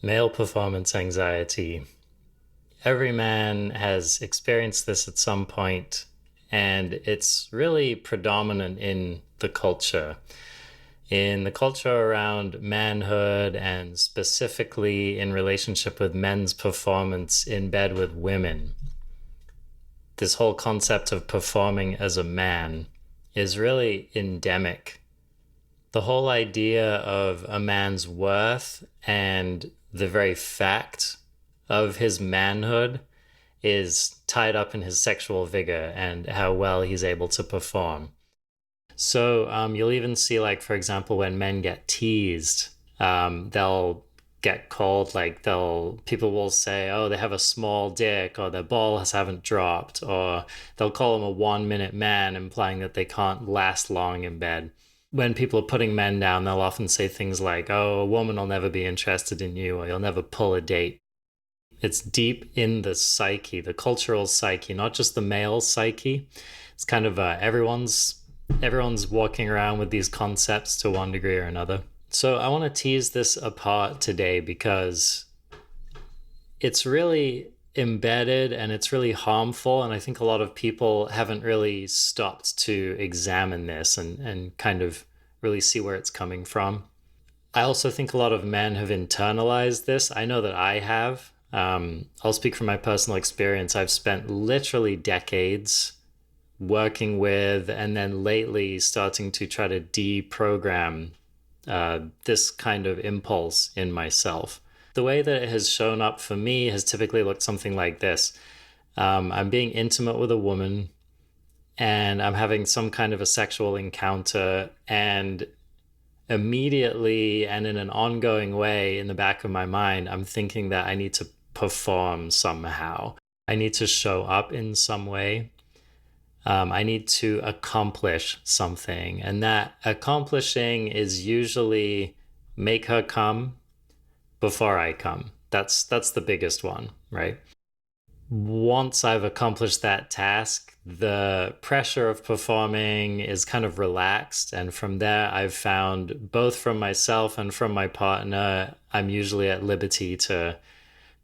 Male performance anxiety. Every man has experienced this at some point, and it's really predominant in the culture. In the culture around manhood, and specifically in relationship with men's performance in bed with women. This whole concept of performing as a man is really endemic. The whole idea of a man's worth and the very fact of his manhood is tied up in his sexual vigor and how well he's able to perform. So you'll even see, like, for example, when men get teased, they'll get called, like, people will say, oh, they have a small dick, or their balls haven't dropped, or they'll call them a 1 minute man, implying that they can't last long in bed. When people are putting men down, they'll often say things like, oh, a woman will never be interested in you, or you'll never pull a date. It's deep in the psyche, the cultural psyche, not just the male psyche. It's kind of everyone's walking around with these concepts to one degree or another. So I want to tease this apart today because it's really embedded and it's really harmful. And I think a lot of people haven't really stopped to examine this and kind of really see where it's coming from. I also think a lot of men have internalized this. I know that I have. I'll speak from my personal experience. I've spent literally decades working with and then lately starting to try to deprogram this kind of impulse in myself. The way that it has shown up for me has typically looked something like this. I'm being intimate with a woman and I'm having some kind of a sexual encounter, and immediately and in an ongoing way in the back of my mind, I'm thinking that I need to perform somehow. I need to show up in some way. I need to accomplish something. And that accomplishing is usually make her come before I come. That's the biggest one, right? Once I've accomplished that task, the pressure of performing is kind of relaxed. And from there, I've found, both from myself and from my partner, I'm usually at liberty to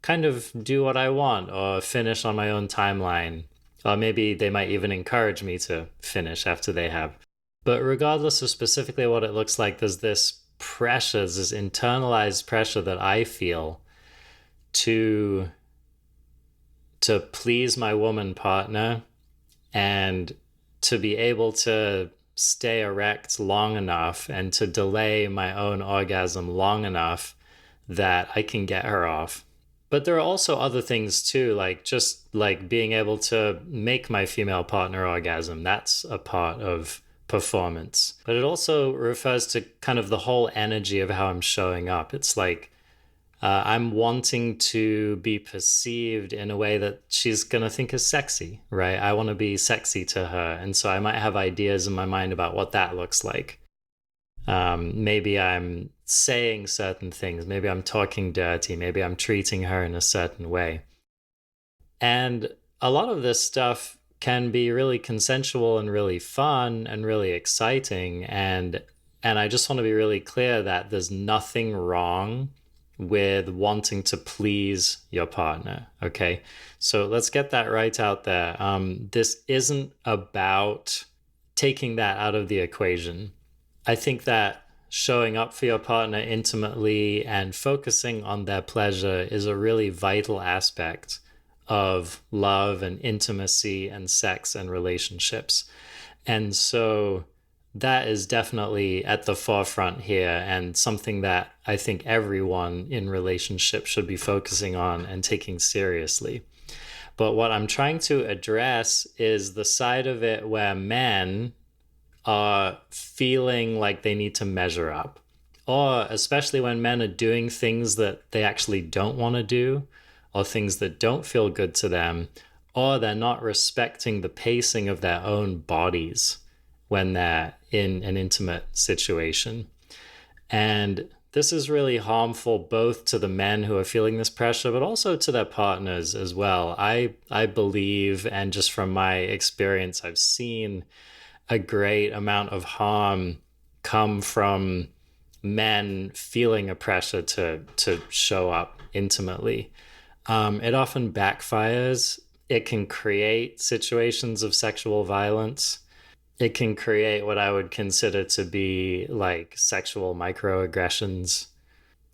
kind of do what I want or finish on my own timeline. Or maybe they might even encourage me to finish after they have. But regardless of specifically what it looks like, there's this pressure, this internalized pressure that I feel to please my woman partner and to be able to stay erect long enough and to delay my own orgasm long enough that I can get her off. But there are also other things too, like just like being able to make my female partner orgasm. That's a part of performance. But it also refers to kind of the whole energy of how I'm showing up. It's like I'm wanting to be perceived in a way that she's going to think is sexy, right? I want to be sexy to her. And so I might have ideas in my mind about what that looks like. Maybe I'm saying certain things. Maybe I'm talking dirty. Maybe I'm treating her in a certain way. And a lot of this stuff can be really consensual and really fun and really exciting. And I just want to be really clear that there's nothing wrong with wanting to please your partner. Okay. So let's get that right out there. This isn't about taking that out of the equation. I think that showing up for your partner intimately and focusing on their pleasure is a really vital aspect of love and intimacy and sex and relationships. And so that is definitely at the forefront here, and something that I think everyone in relationship should be focusing on and taking seriously. But what I'm trying to address is the side of it where men are feeling like they need to measure up, or especially when men are doing things that they actually don't want to do, or things that don't feel good to them, or they're not respecting the pacing of their own bodies when they're in an intimate situation. And this is really harmful both to the men who are feeling this pressure, but also to their partners as well. I believe, and just from my experience, I've seen a great amount of harm come from men feeling a pressure to show up intimately. It often backfires. It can create situations of sexual violence. It can create what I would consider to be like sexual microaggressions.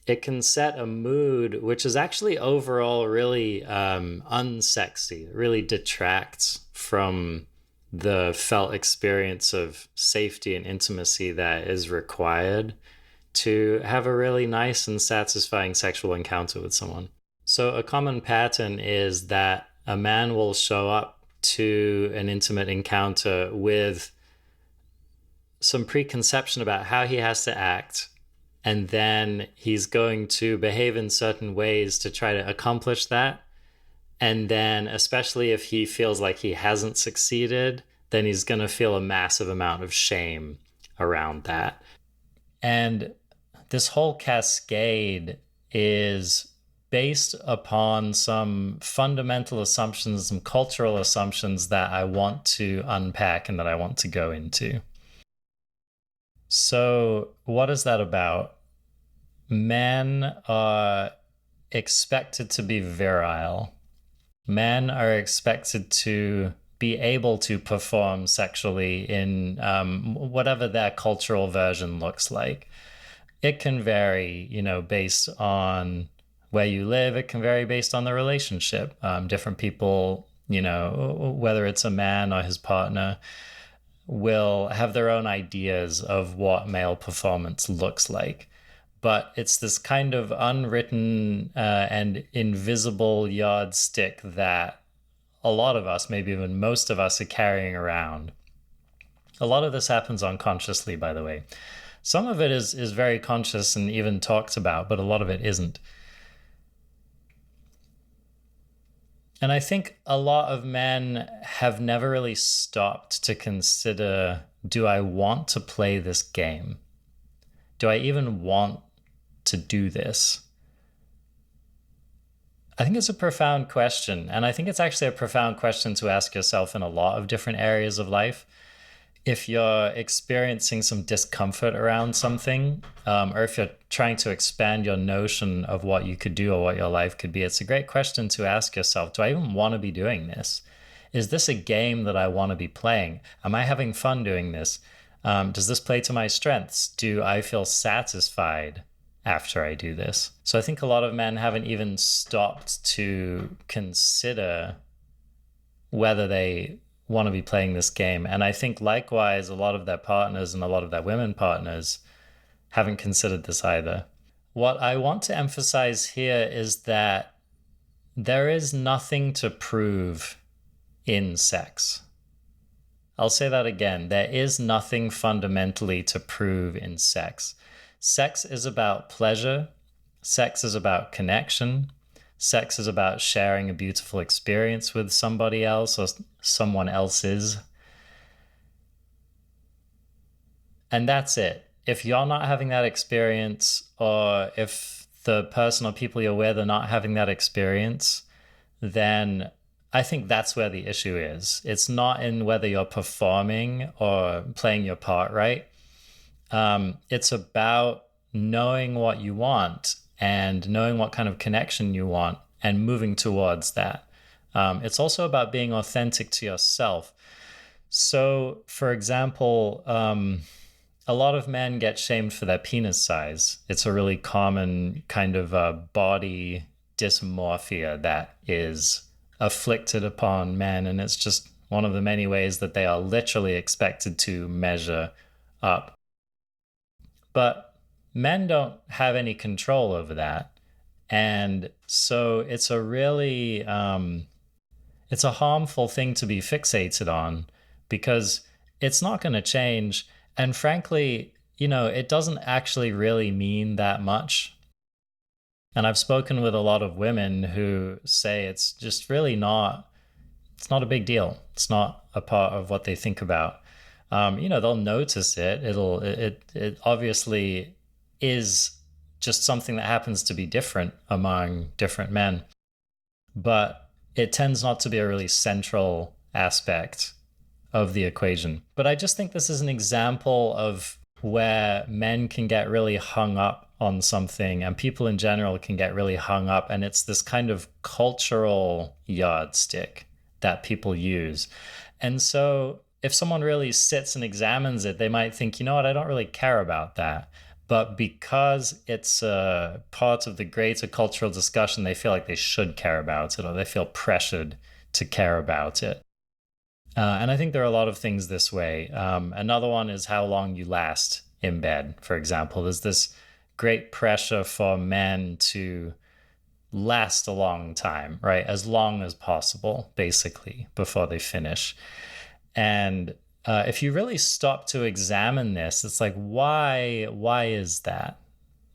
It can set a mood which is actually overall really unsexy, really detracts from the felt experience of safety and intimacy that is required to have a really nice and satisfying sexual encounter with someone. So, a common pattern is that a man will show up to an intimate encounter with some preconception about how he has to act, and then he's going to behave in certain ways to try to accomplish that. And then, especially if he feels like he hasn't succeeded, then he's going to feel a massive amount of shame around that. And this whole cascade is based upon some fundamental assumptions, some cultural assumptions that I want to unpack and that I want to go into. So, what is that about? Men are expected to be virile. Men are expected to be able to perform sexually in whatever their cultural version looks like. It can vary, based on where you live. It can vary based on the relationship. Different people, whether it's a man or his partner, will have their own ideas of what male performance looks like. But it's this kind of unwritten and invisible yardstick that a lot of us, maybe even most of us, are carrying around. A lot of this happens unconsciously, by the way. Some of it is very conscious and even talked about, but a lot of it isn't. And I think a lot of men have never really stopped to consider, do I want to play this game? Do I even want to do this? I think it's a profound question. And I think it's actually a profound question to ask yourself in a lot of different areas of life. If you're experiencing some discomfort around something, or if you're trying to expand your notion of what you could do or what your life could be, it's a great question to ask yourself, do I even want to be doing this? Is this a game that I want to be playing? Am I having fun doing this? Does this play to my strengths? Do I feel satisfied after I do this? So I think a lot of men haven't even stopped to consider whether they want to be playing this game. And I think likewise, a lot of their partners and a lot of their women partners haven't considered this either. What I want to emphasize here is that there is nothing to prove in sex. I'll say that again. There is nothing fundamentally to prove in sex. Sex is about pleasure. Sex is about connection. Sex is about sharing a beautiful experience with somebody else or someone else's. And that's it. If you're not having that experience, or if the person or people you're with are not having that experience, then I think that's where the issue is. It's not in whether you're performing or playing your part right. It's about knowing what you want and knowing what kind of connection you want and moving towards that. It's also about being authentic to yourself. So, for example, a lot of men get shamed for their penis size. It's a really common kind of body dysmorphia that is afflicted upon men, and it's just one of the many ways that they are literally expected to measure up. But men don't have any control over that. And so it's a really, it's a harmful thing to be fixated on because it's not going to change. And frankly, it doesn't actually really mean that much. And I've spoken with a lot of women who say it's just really it's not a big deal. It's not a part of what they think about. They'll notice it. It obviously is just something that happens to be different among different men, but it tends not to be a really central aspect of the equation. But I just think this is an example of where men can get really hung up on something and people in general can get really hung up. And it's this kind of cultural yardstick that people use. And so if someone really sits and examines it, they might think, you know what, I don't really care about that. But because it's a part of the greater cultural discussion, they feel like they should care about it or they feel pressured to care about it. And I think there are a lot of things this way. Another one is how long you last in bed, for example. There's this great pressure for men to last a long time, right? As long as possible, basically, before they finish. And if you really stop to examine this, it's like, why is that?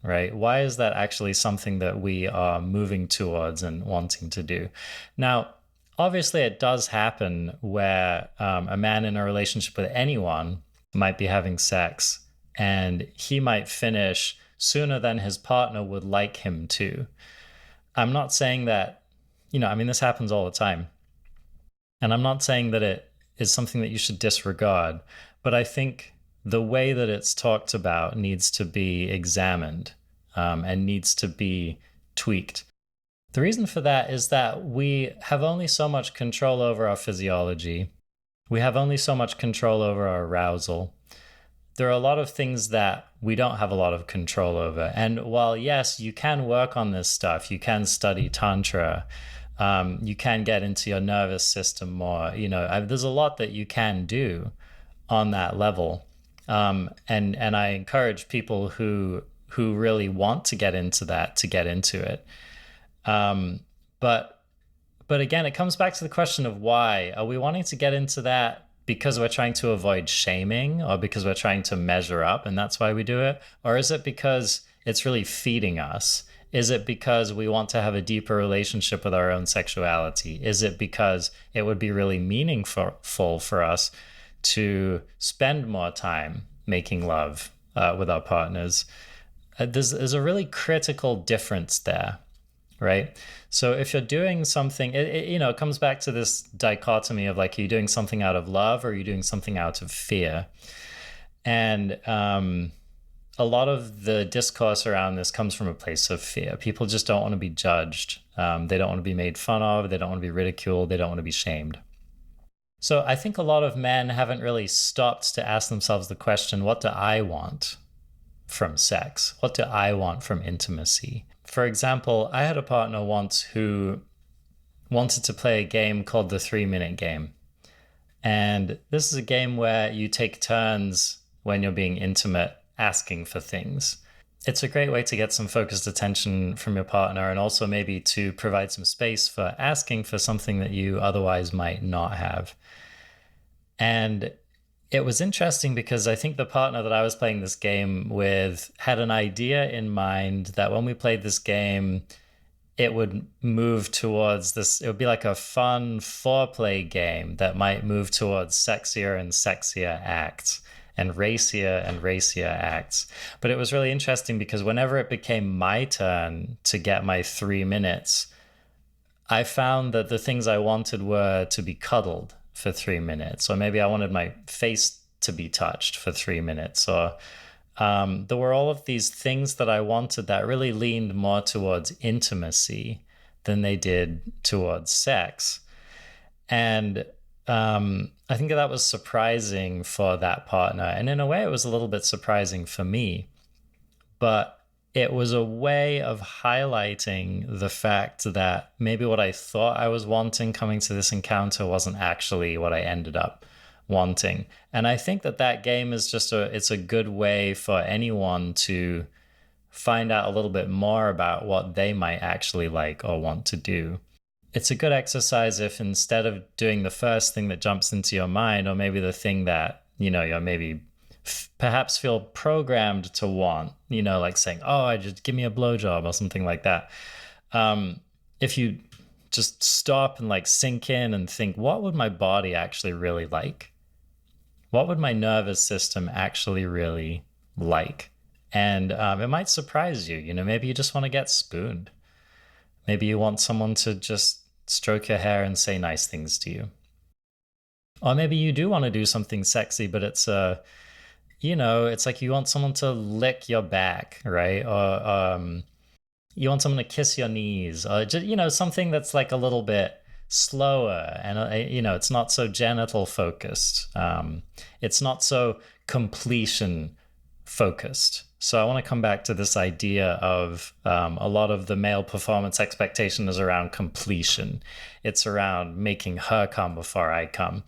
Right? Why is that actually something that we are moving towards and wanting to do? Now, obviously, it does happen where a man in a relationship with anyone might be having sex and he might finish sooner than his partner would like him to. I'm not saying that, I mean, this happens all the time. And I'm not saying that it is something that you should disregard, but I think the way that it's talked about needs to be examined and needs to be tweaked. The reason for that is that we have only so much control over our physiology. We have only so much control over our arousal. There are a lot of things that we don't have a lot of control over. And while, yes, you can work on this stuff, you can study Tantra, you can get into your nervous system more. There's a lot that you can do on that level. And I encourage people who really want to get into that to get into it. Um, but but again, it comes back to the question of why. Are we wanting to get into that because we're trying to avoid shaming or because we're trying to measure up and that's why we do it? Or is it because it's really feeding us? Is it because we want to have a deeper relationship with our own sexuality? Is it because it would be really meaningful for us to spend more time making love with our partners? There's a really critical difference there, right? So if you're doing something, it comes back to this dichotomy of like, are you doing something out of love or are you doing something out of fear? And a lot of the discourse around this comes from a place of fear. People just don't want to be judged. They don't want to be made fun of. They don't want to be ridiculed. They don't want to be shamed. So I think a lot of men haven't really stopped to ask themselves the question, what do I want from sex? What do I want from intimacy? For example, I had a partner once who wanted to play a game called the 3-minute game. And this is a game where you take turns when you're being intimate asking for things. It's a great way to get some focused attention from your partner and also maybe to provide some space for asking for something that you otherwise might not have. And it was interesting because I think the partner that I was playing this game with had an idea in mind that when we played this game, it would move towards this. It would be like a fun foreplay game that might move towards sexier and sexier acts and racier acts. But it was really interesting because whenever it became my turn to get my 3 minutes, I found that the things I wanted were to be cuddled for 3 minutes, or maybe I wanted my face to be touched for 3 minutes, or there were all of these things that I wanted that really leaned more towards intimacy than they did towards sex. And I think that was surprising for that partner. And in a way, it was a little bit surprising for me. But it was a way of highlighting the fact that maybe what I thought I was wanting coming to this encounter wasn't actually what I ended up wanting. And I think that game is it's a good way for anyone to find out a little bit more about what they might actually like or want to do. It's a good exercise if instead of doing the first thing that jumps into your mind, or maybe the thing that, you're maybe perhaps feel programmed to want, like saying, oh, I just give me a blowjob or something like that. If you just stop and like sink in and think, what would my body actually really like? What would my nervous system actually really like? And it might surprise you. Maybe you just want to get spooned. Maybe you want someone to just stroke your hair and say nice things to you. Or maybe you do want to do something sexy, but it's it's like you want someone to lick your back, right? Or you want someone to kiss your knees, or just, something that's like a little bit slower, and it's not so genital focused. It's not so completion focused. So I want to come back to this idea of a lot of the male performance expectation is around completion. It's around making her come before I come.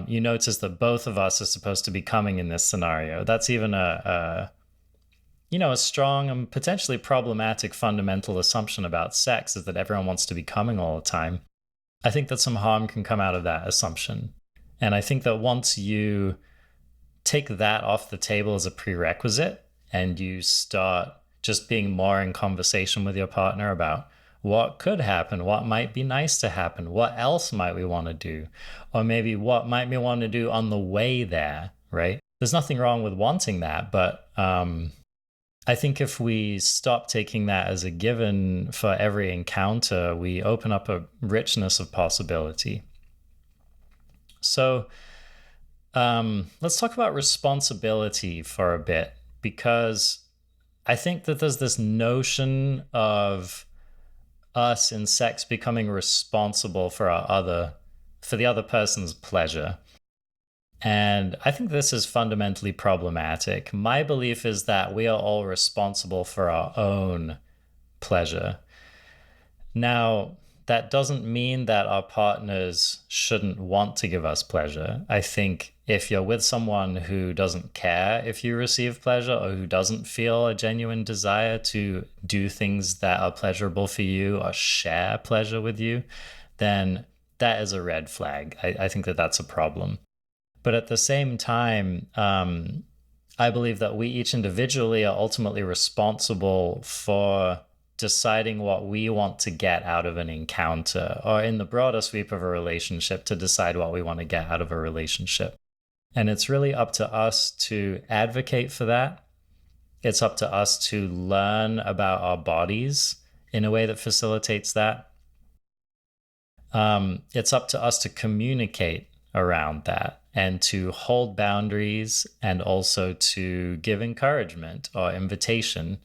You notice that both of us are supposed to be coming in this scenario. That's even a strong and potentially problematic fundamental assumption about sex, is that everyone wants to be coming all the time. I think that some harm can come out of that assumption. And I think that once you take that off the table as a prerequisite and you start just being more in conversation with your partner about what could happen, what might be nice to happen, what else might we want to do, or maybe what might we want to do on the way there, right? There's nothing wrong with wanting that, but I think if we stop taking that as a given for every encounter, we open up a richness of possibility. So let's talk about responsibility for a bit, because I think that there's this notion of us in sex becoming responsible for the other person's pleasure. And I think this is fundamentally problematic. My belief is that we are all responsible for our own pleasure. Now, that doesn't mean that our partners shouldn't want to give us pleasure. I think if you're with someone who doesn't care if you receive pleasure, or who doesn't feel a genuine desire to do things that are pleasurable for you or share pleasure with you, then that is a red flag. I think that that's a problem. But at the same time, I believe that we each individually are ultimately responsible for deciding what we want to get out of an encounter, or in the broader sweep of a relationship, to decide what we want to get out of a relationship. And it's really up to us to advocate for that. It's up to us to learn about our bodies in a way that facilitates that. It's up to us to communicate around that and to hold boundaries, and also to give encouragement or invitation.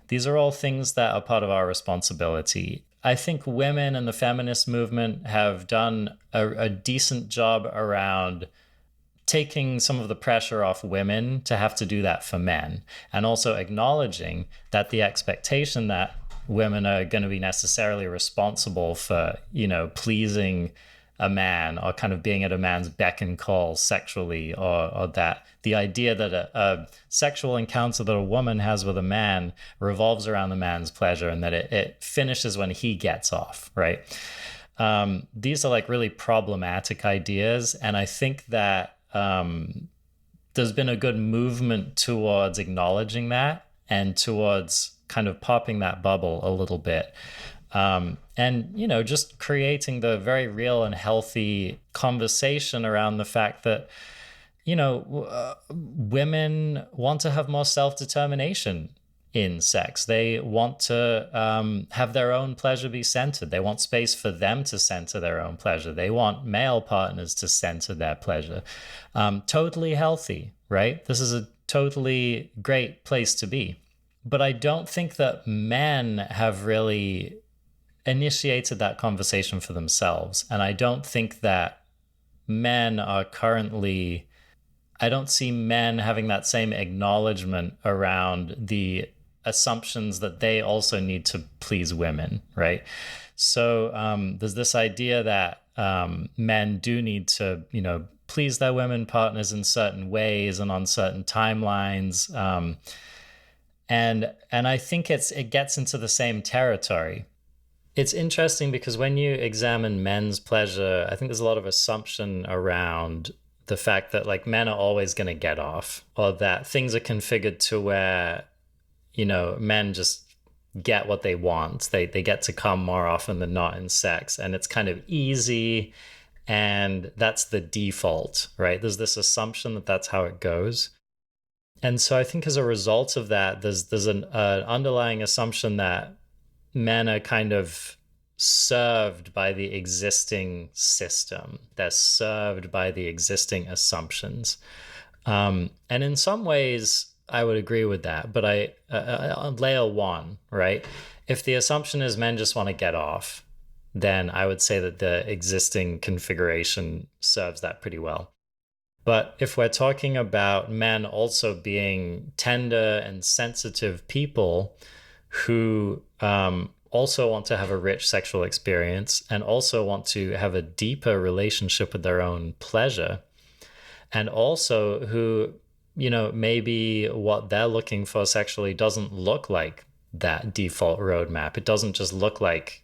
These are all things that are part of our responsibility. I think women in the feminist movement have done a decent job around taking some of the pressure off women to have to do that for men, and also acknowledging that the expectation that women are going to be necessarily responsible for, pleasing a man, or kind of being at a man's beck and call sexually, or that the idea that a sexual encounter that a woman has with a man revolves around the man's pleasure, and that it finishes when he gets off, right? These are like really problematic ideas. And I think that there's been a good movement towards acknowledging that, and towards kind of popping that bubble a little bit. And, just creating the very real and healthy conversation around the fact that, women want to have more self-determination in sex. They want to have their own pleasure be centered. They want space for them to center their own pleasure. They want male partners to center their pleasure. Totally healthy, right? This is a totally great place to be. But I don't think that men have really initiated that conversation for themselves. And I don't think that men are currently, I don't see men having that same acknowledgement around the assumptions that they also need to please women, right? So there's this idea that men do need to, please their women partners in certain ways and on certain timelines. And I think it gets into the same territory. It's interesting because when you examine men's pleasure, I think there's a lot of assumption around the fact that like men are always going to get off, or that things are configured to where, men just get what they want. They get to come more often than not in sex, and it's kind of easy, and that's the default, right? There's this assumption that that's how it goes. And so I think as a result of that, there's an underlying assumption that men are kind of served by the existing system. They're served by the existing assumptions. And in some ways, I would agree with that. But on layer one, right? If the assumption is men just want to get off, then I would say that the existing configuration serves that pretty well. But if we're talking about men also being tender and sensitive people who also want to have a rich sexual experience and also want to have a deeper relationship with their own pleasure, and also who, maybe what they're looking for sexually doesn't look like that default roadmap. It doesn't just look like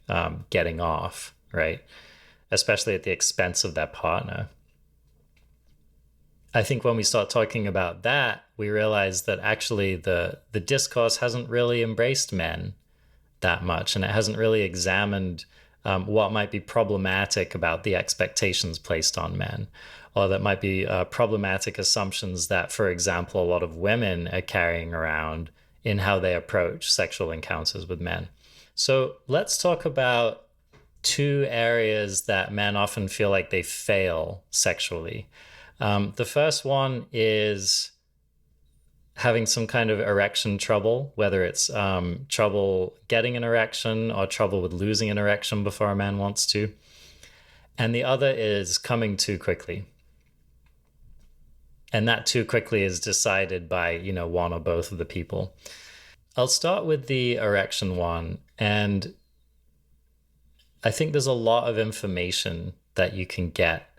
getting off, right? Especially at the expense of their partner. I think when we start talking about that, we realize that actually the discourse hasn't really embraced men that much, and it hasn't really examined what might be problematic about the expectations placed on men, or that might be problematic assumptions that, for example, a lot of women are carrying around in how they approach sexual encounters with men. So let's talk about two areas that men often feel like they fail sexually. The first one is having some kind of erection trouble, whether it's trouble getting an erection or trouble with losing an erection before a man wants to. And the other is coming too quickly. And that too quickly is decided by, one or both of the people. I'll start with the erection one. And I think there's a lot of information that you can get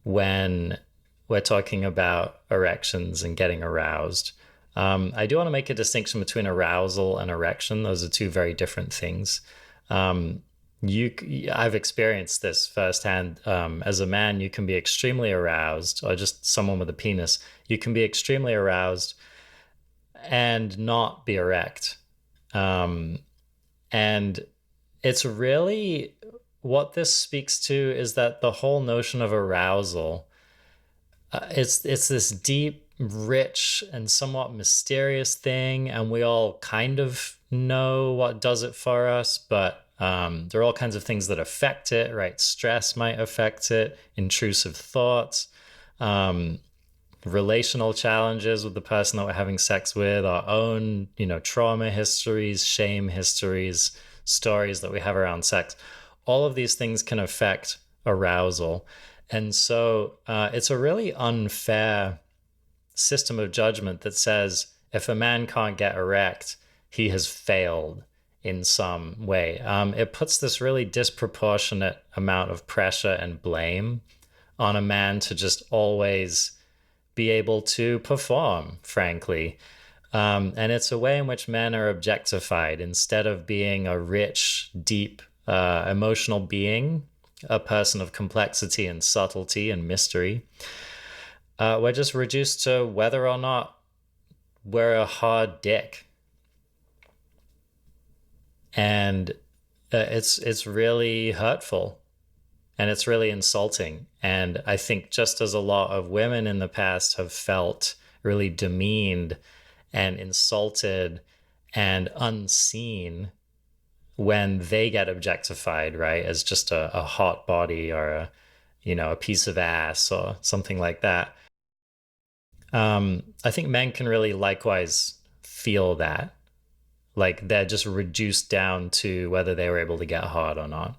when we're talking about erections and getting aroused. I do want to make a distinction between arousal and erection. Those are two very different things. Um, I've experienced this firsthand. As a man, you can be extremely aroused, or just someone with a penis. You can be extremely aroused and not be erect. Um, and it's really what this speaks to is that the whole notion of arousal, it's this deep, rich, and somewhat mysterious thing, and we all kind of know what does it for us, but there are all kinds of things that affect it, right? Stress might affect it, intrusive thoughts, um, relational challenges with the person that we're having sex with, our own, trauma histories, shame histories, stories that we have around sex. All of these things can affect arousal. And so it's a really unfair system of judgment that says if a man can't get erect, he has failed in some way. It puts this really disproportionate amount of pressure and blame on a man to just always be able to perform, frankly. And it's a way in which men are objectified instead of being a rich, deep, emotional being, a person of complexity and subtlety and mystery. We're just reduced to whether or not we're a hard dick. And it's really hurtful and it's really insulting. And I think just as a lot of women in the past have felt really demeaned and insulted and unseen when they get objectified, right, as just a hot body or a piece of ass or something like that. I think men can really likewise feel that, like they're just reduced down to whether they were able to get hard or not.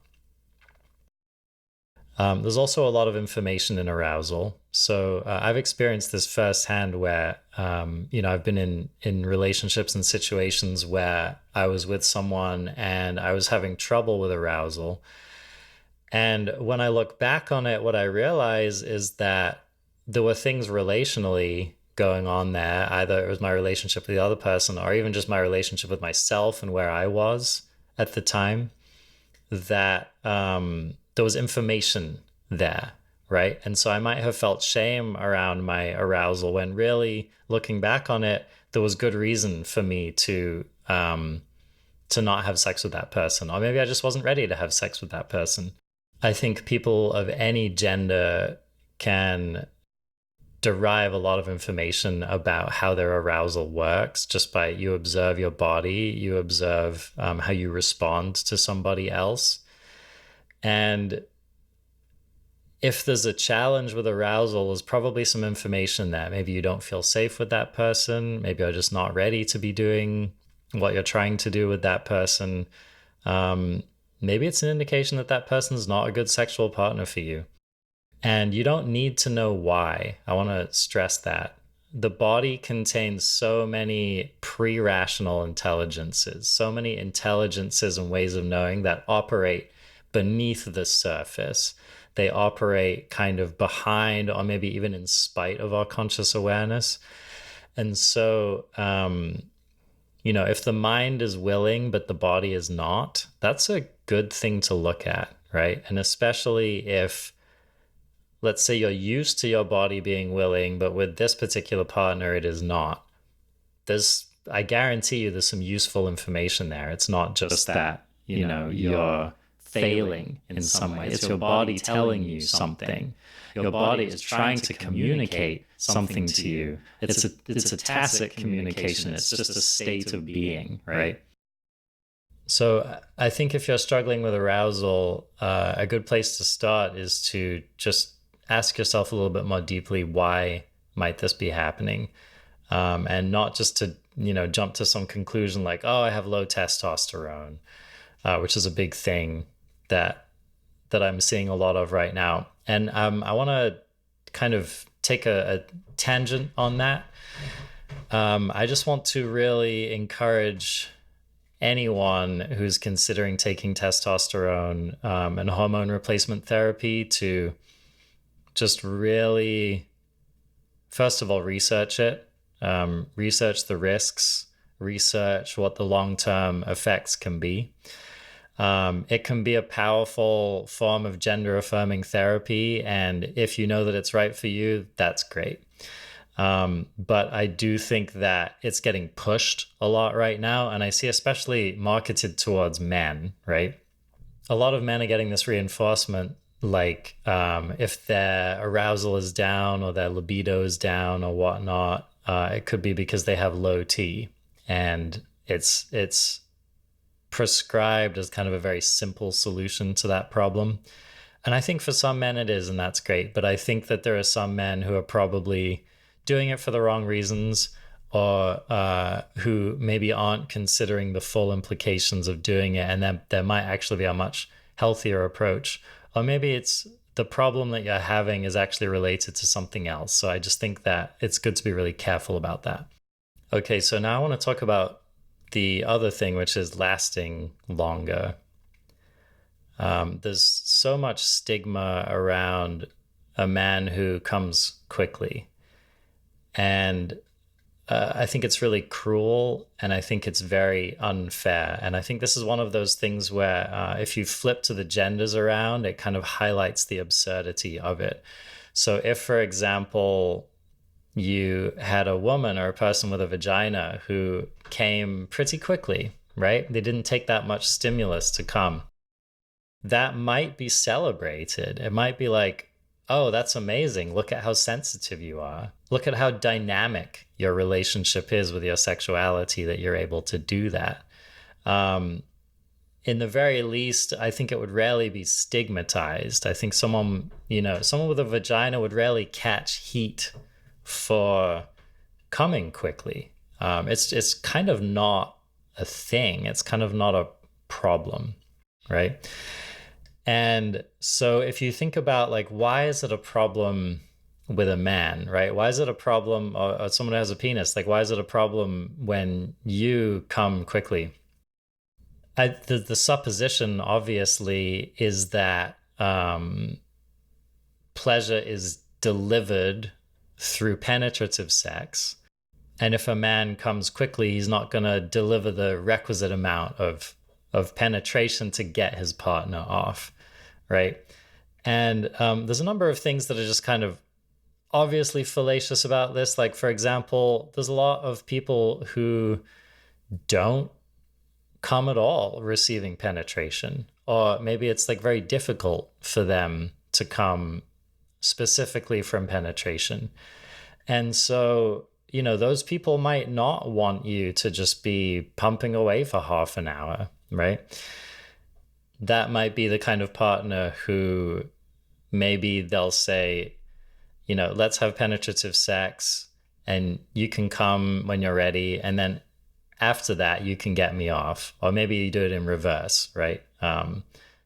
There's also a lot of information in arousal. So I've experienced this firsthand where, I've been in relationships and situations where I was with someone and I was having trouble with arousal. And when I look back on it, what I realize is that there were things relationally going on there. Either it was my relationship with the other person or even just my relationship with myself and where I was at the time, that there was information there, right? And so I might have felt shame around my arousal when really looking back on it, there was good reason for me to not have sex with that person, or maybe I just wasn't ready to have sex with that person. I think people of any gender can derive a lot of information about how their arousal works just by you observe your body, you observe how you respond to somebody else. And If there's a challenge with arousal, there's probably some information there. Maybe you don't feel safe with that person. Maybe you're just not ready to be doing what you're trying to do with that person. Um, Maybe it's an indication that that person's not a good sexual partner for you. And you don't need to know why. I want to stress that. The body contains so many pre rational intelligences, so many intelligences and ways of knowing that operate beneath the surface. They operate kind of behind or maybe even in spite of our conscious awareness. And so, if the mind is willing, but the body is not, that's a good thing to look at, right? And especially if, let's say, you're used to your body being willing, but with this particular partner, it is not. I guarantee you, there's some useful information there. It's not just that, you're failing in some way. It's your body telling you something. Your body is trying to communicate something to you. It's a tacit communication. It's just a state of being, right? So I think if you're struggling with arousal, a good place to start is to just ask yourself a little bit more deeply, why might this be happening? And not just to, jump to some conclusion like, oh, I have low testosterone, which is a big thing that I'm seeing a lot of right now. And I want to kind of take a tangent on that. I just want to really encourage anyone who's considering taking testosterone and hormone replacement therapy to just really, first of all, research it, research the risks, research what the long-term effects can be. It can be a powerful form of gender-affirming therapy, and if you know that it's right for you, that's great. But I do think that it's getting pushed a lot right now, and I see especially marketed towards men, right? A lot of men are getting this reinforcement, like if their arousal is down or their libido is down or whatnot, it could be because they have low T, and it's prescribed as kind of a very simple solution to that problem. And I think for some men it is, and that's great. But I think that there are some men who are probably doing it for the wrong reasons, or who maybe aren't considering the full implications of doing it. And then there might actually be a much healthier approach. Or maybe it's the problem that you're having is actually related to something else. So I just think that it's good to be really careful about that. Okay, so now I want to talk about the other thing, which is lasting longer. There's so much stigma around a man who comes quickly. And I think it's really cruel, and I think it's very unfair. And I think this is one of those things where if you flip to the genders around, it kind of highlights the absurdity of it. So if, for example, you had a woman or a person with a vagina who came pretty quickly, right? They didn't take that much stimulus to come. That might be celebrated. It might be like, oh, that's amazing. Look at how sensitive you are. Look at how dynamic your relationship is with your sexuality, that you're able to do that. In the very least, I think it would rarely be stigmatized. I think someone with a vagina would rarely catch heat for coming quickly. It's kind of not a thing. It's kind of not a problem, right? And so if you think about, like, why is it a problem with a man, right? Why is it a problem, or someone who has a penis? Like, why is it a problem when you come quickly? The supposition, obviously, is that pleasure is delivered through penetrative sex. And if a man comes quickly, he's not going to deliver the requisite amount of penetration to get his partner off, right? And there's a number of things that are just kind of obviously fallacious about this. Like, for example, there's a lot of people who don't come at all receiving penetration, or maybe it's like very difficult for them to come specifically from penetration. And so, those people might not want you to just be pumping away for half an hour, right? That might be the kind of partner who maybe they'll say, let's have penetrative sex and you can come when you're ready. And then after that, you can get me off. Or maybe you do it in reverse, right?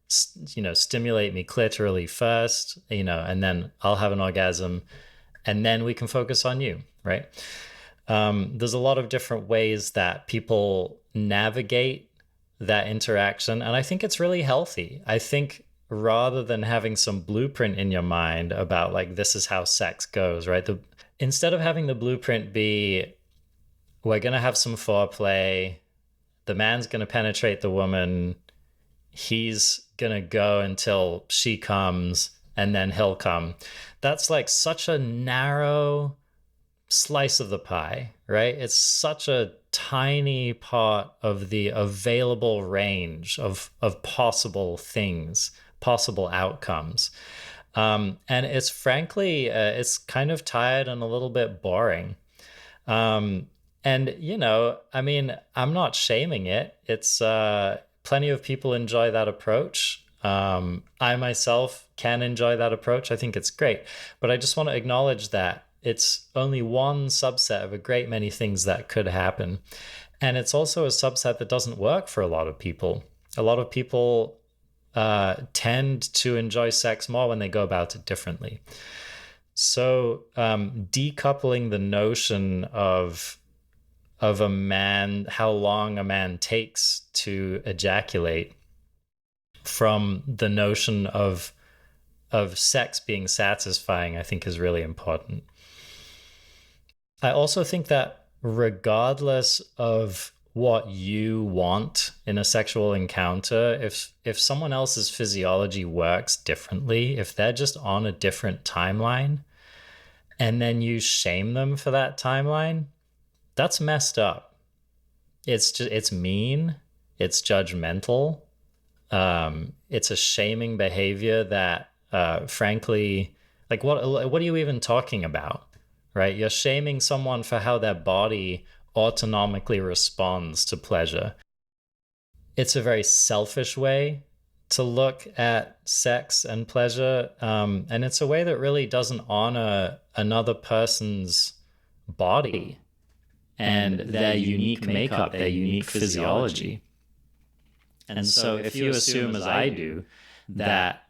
Stimulate me clitorally first, and then I'll have an orgasm and then we can focus on you, right? There's a lot of different ways that people navigate that interaction. And I think it's really healthy. I think rather than having some blueprint in your mind about like, this is how sex goes, right? Instead of having the blueprint be, we're going to have some foreplay, the man's going to penetrate the woman, he's going to go until she comes, and then he'll come. That's like such a narrow slice of the pie, right? It's such a tiny part of the available range of possible things, possible outcomes. And it's frankly, it's kind of tired and a little bit boring. And, I mean, I'm not shaming it. It's plenty of people enjoy that approach. I myself can enjoy that approach. I think it's great. But I just want to acknowledge that it's only one subset of a great many things that could happen. And it's also a subset that doesn't work for a lot of people. A lot of people tend to enjoy sex more when they go about it differently. So decoupling the notion of a man, how long a man takes to ejaculate, from the notion of sex being satisfying, I think is really important. I also think that regardless of what you want in a sexual encounter, if someone else's physiology works differently, if they're just on a different timeline, and then you shame them for that timeline, that's messed up. It's mean, it's judgmental, it's a shaming behavior that, frankly, like what are you even talking about, right? You're shaming someone for how their body autonomically responds to pleasure. It's a very selfish way to look at sex and pleasure, and it's a way that really doesn't honor another person's body and their unique makeup, their unique physiology. And so if you assume, as I do, that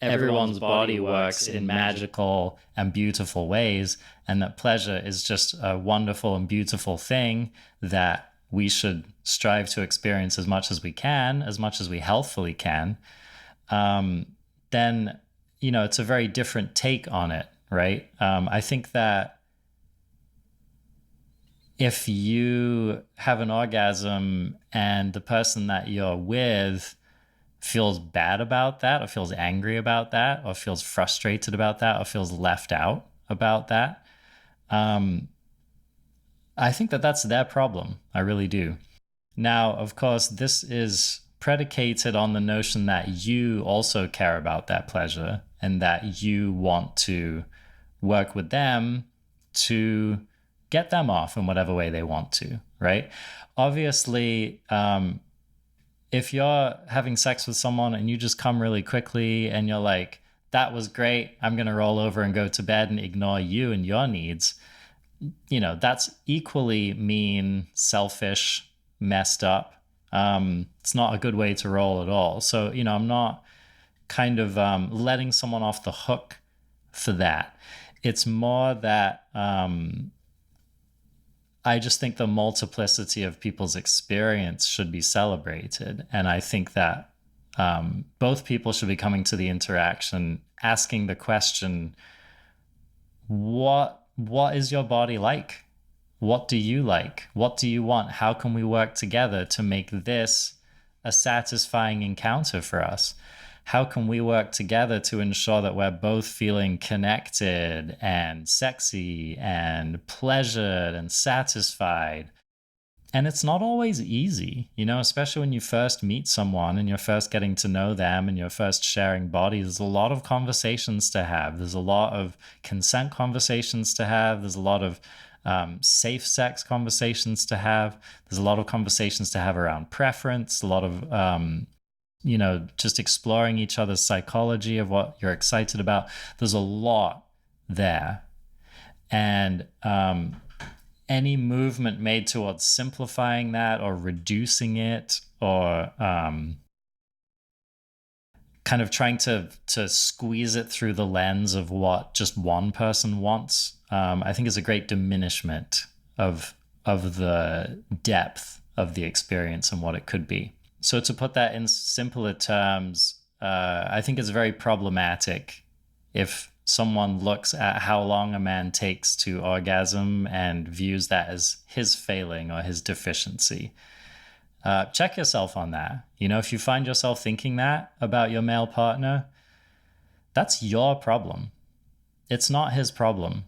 everyone's body works in magical and beautiful ways, and that pleasure is just a wonderful and beautiful thing that we should strive to experience as much as we can, as much as we healthfully can, then, it's a very different take on it, right? I think that if you have an orgasm and the person that you're with feels bad about that, or feels angry about that, or feels frustrated about that, or feels left out about that, I think that that's their problem. I really do. Now, of course, this is predicated on the notion that you also care about that pleasure and that you want to work with them to get them off in whatever way they want to, right? Obviously, if you're having sex with someone and you just come really quickly and you're like, that was great, I'm going to roll over and go to bed and ignore you and your needs, that's equally mean, selfish, messed up. It's not a good way to roll at all. So, I'm not kind of letting someone off the hook for that. It's more that I just think the multiplicity of people's experience should be celebrated. And I think that both people should be coming to the interaction asking the question, what is your body like? What do you like? What do you want? How can we work together to make this a satisfying encounter for us? How can we work together to ensure that we're both feeling connected and sexy and pleasured and satisfied? And it's not always easy, especially when you first meet someone and you're first getting to know them and you're first sharing bodies. There's a lot of conversations to have. There's a lot of consent conversations to have. There's a lot of safe sex conversations to have. There's a lot of conversations to have around preference, a lot of just exploring each other's psychology of what you're excited about. There's a lot there. And any movement made towards simplifying that or reducing it or kind of trying to squeeze it through the lens of what just one person wants, I think is a great diminishment of the depth of the experience and what it could be. So to put that in simpler terms, I think it's very problematic if someone looks at how long a man takes to orgasm and views that as his failing or his deficiency. Check yourself on that. If you find yourself thinking that about your male partner, that's your problem. It's not his problem.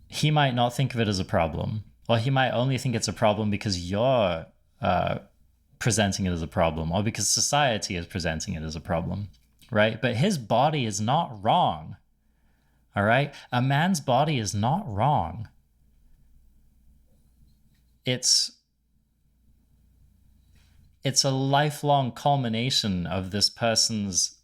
He might not think of it as a problem, or he might only think it's a problem because you're presenting it as a problem, or because society is presenting it as a problem, right? But his body is not wrong, all right? A man's body is not wrong. It's a lifelong culmination of this person's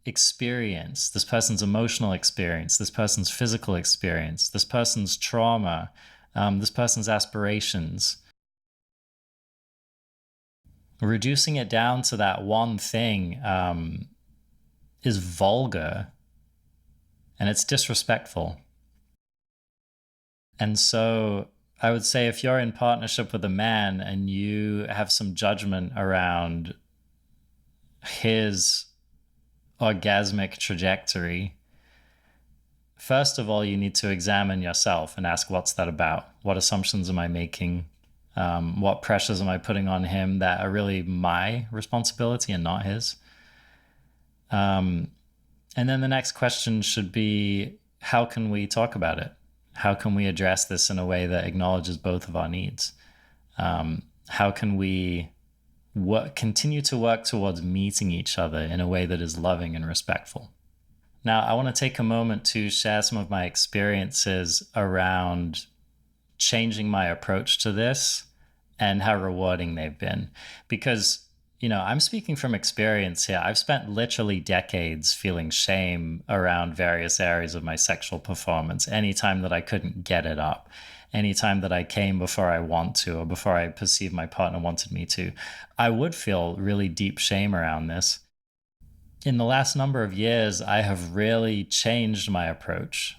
experience, this person's emotional experience, this person's physical experience, this person's trauma, this person's aspirations. Reducing it down to that one thing is vulgar and it's disrespectful. And so I would say if you're in partnership with a man and you have some judgment around his orgasmic trajectory, first of all, you need to examine yourself and ask, what's that about? What assumptions am I making? What pressures am I putting on him that are really my responsibility and not his? And then the next question should be, how can we talk about it? How can we address this in a way that acknowledges both of our needs? How can we continue to work towards meeting each other in a way that is loving and respectful? Now, I want to take a moment to share some of my experiences around changing my approach to this and how rewarding they've been. Because I'm speaking from experience here. I've spent literally decades feeling shame around various areas of my sexual performance. Anytime that I couldn't get it up, anytime that I came before I want to, or before I perceived my partner wanted me to, I would feel really deep shame around this. In the last number of years, I have really changed my approach.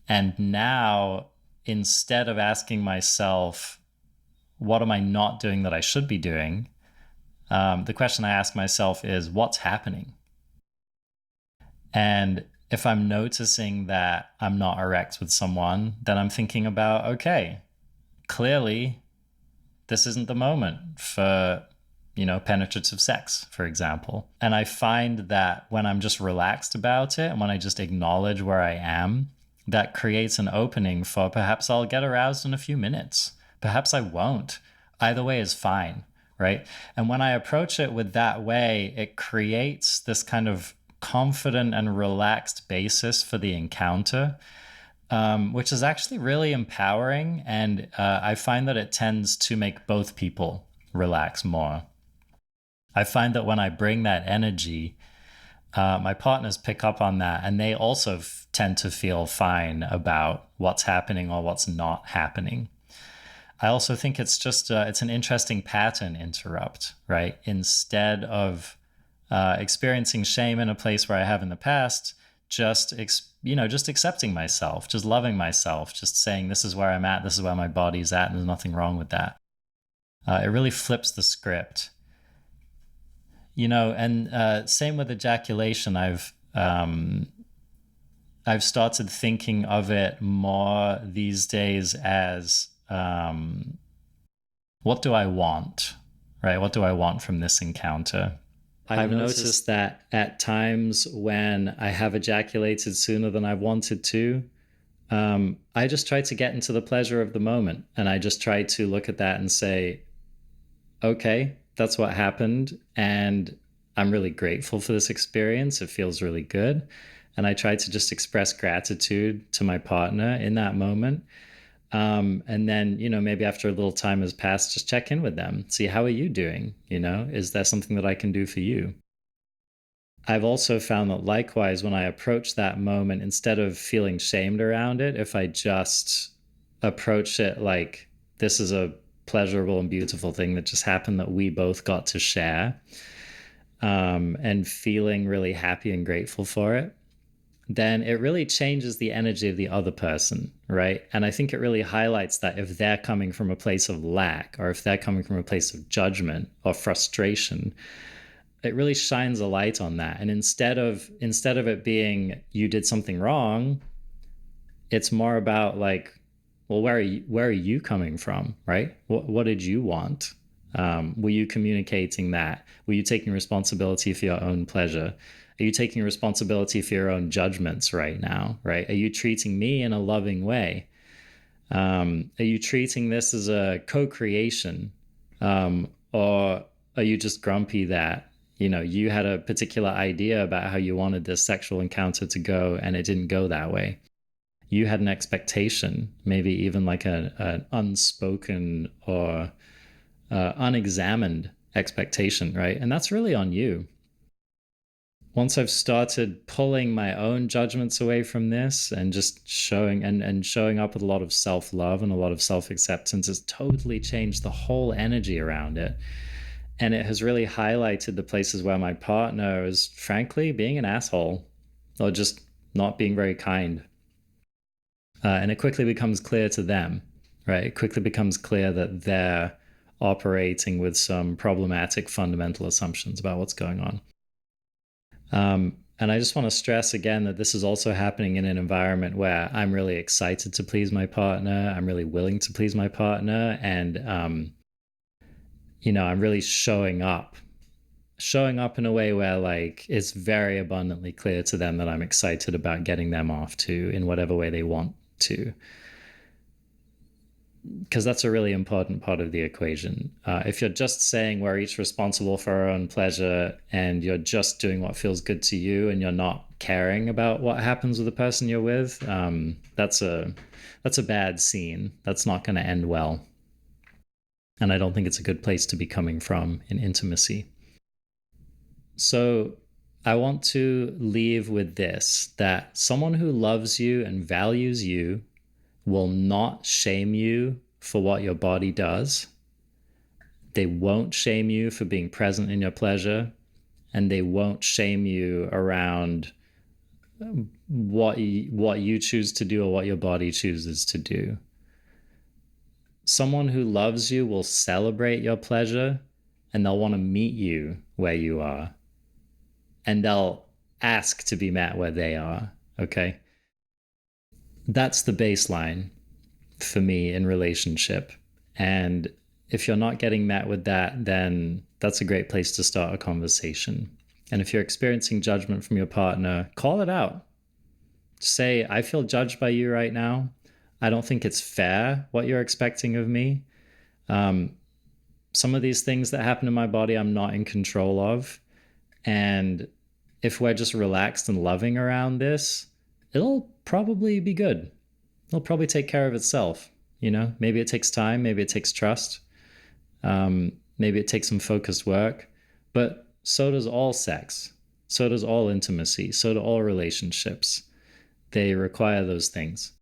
And now, instead of asking myself, what am I not doing that I should be doing? The question I ask myself is, what's happening? And if I'm noticing that I'm not erect with someone, then I'm thinking about, okay, clearly this isn't the moment for, penetrative sex, for example. And I find that when I'm just relaxed about it and when I just acknowledge where I am, that creates an opening for perhaps I'll get aroused in a few minutes. Perhaps I won't. Either way is fine. Right? And when I approach it with that way, it creates this kind of confident and relaxed basis for the encounter, which is actually really empowering. And I find that it tends to make both people relax more. I find that when I bring that energy, my partners pick up on that, and they also tend to feel fine about what's happening or what's not happening. I also think it's just it's an interesting pattern interrupt, right? Instead of experiencing shame in a place where I have in the past, just accepting myself, just loving myself, just saying this is where I'm at, this is where my body's at, and there's nothing wrong with that. It really flips the script, and same with ejaculation. I've started thinking of it more these days as what do I want, right? What do I want from this encounter? I've noticed that at times when I have ejaculated sooner than I wanted to, I just try to get into the pleasure of the moment. And I just try to look at that and say, okay, that's what happened. And I'm really grateful for this experience. It feels really good. And I try to just express gratitude to my partner in that moment. And then, maybe after a little time has passed, just check in with them. See, how are you doing? Is there something that I can do for you? I've also found that likewise, when I approach that moment, instead of feeling shamed around it, if I just approach it like this is a pleasurable and beautiful thing that just happened that we both got to share, and feeling really happy and grateful for it, then it really changes the energy of the other person, right? And I think it really highlights that if they're coming from a place of lack, or if they're coming from a place of judgment or frustration, it really shines a light on that. And instead of it being you did something wrong, it's more about like, well, where are you coming from, right? What did you want? Were you communicating that? Were you taking responsibility for your own pleasure? Are you taking responsibility for your own judgments right now, right? Are you treating me in a loving way? Are you treating this as a co-creation? Or are you just grumpy that, you had a particular idea about how you wanted this sexual encounter to go and it didn't go that way? You had an expectation, maybe even like an unspoken or unexamined expectation, right? And that's really on you. Once I've started pulling my own judgments away from this and just showing up with a lot of self-love and a lot of self-acceptance, it's totally changed the whole energy around it. And it has really highlighted the places where my partner is frankly being an asshole or just not being very kind. And it quickly becomes clear to them, right? It quickly becomes clear that they're operating with some problematic fundamental assumptions about what's going on. And I just want to stress again that this is also happening in an environment where I'm really excited to please my partner. I'm really willing to please my partner. And, I'm really showing up in a way where like it's very abundantly clear to them that I'm excited about getting them off to in whatever way they want to. Because that's a really important part of the equation. If you're just saying we're each responsible for our own pleasure and you're just doing what feels good to you and you're not caring about what happens with the person you're with, that's a bad scene. That's not going to end well. And I don't think it's a good place to be coming from in intimacy. So I want to leave with this, that someone who loves you and values you will not shame you for what your body does. They won't shame you for being present in your pleasure, and they won't shame you around what you choose to do or what your body chooses to do. Someone who loves you will celebrate your pleasure, and they'll want to meet you where you are, and they'll ask to be met where they are, okay? That's the baseline for me in relationship. And if you're not getting met with that, then that's a great place to start a conversation. And if you're experiencing judgment from your partner, call it out. Say, I feel judged by you right now. I don't think it's fair what you're expecting of me. Some of these things that happen in my body, I'm not in control of. And if we're just relaxed and loving around this, it'll probably be good. It'll probably take care of itself. Maybe it takes time, maybe it takes trust, maybe it takes some focused work, but so does all sex, so does all intimacy, so do all relationships. They require those things.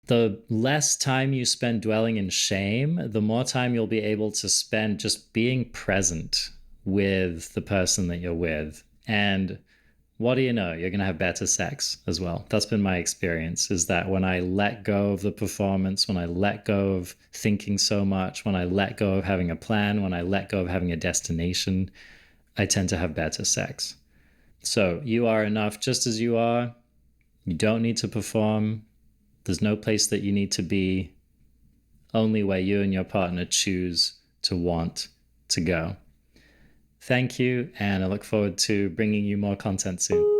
The less time you spend dwelling in shame, the more time you'll be able to spend just being present with the person that you're with. And what do you know? You're going to have better sex as well. That's been my experience, is that when I let go of the performance, when I let go of thinking so much, when I let go of having a plan, when I let go of having a destination, I tend to have better sex. So you are enough just as you are. You don't need to perform. There's no place that you need to be, only where you and your partner choose to want to go. Thank you, and I look forward to bringing you more content soon.